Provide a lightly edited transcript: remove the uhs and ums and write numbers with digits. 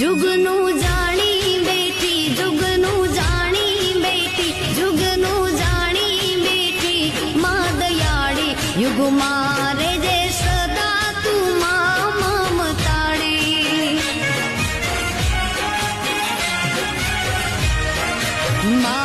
जुगनू जानी बेटी जुगनू जानी बेटी जुगनू जानी बेटी मां दयाड़ी युग मारे जे सदा तू मां ममताड़ी मां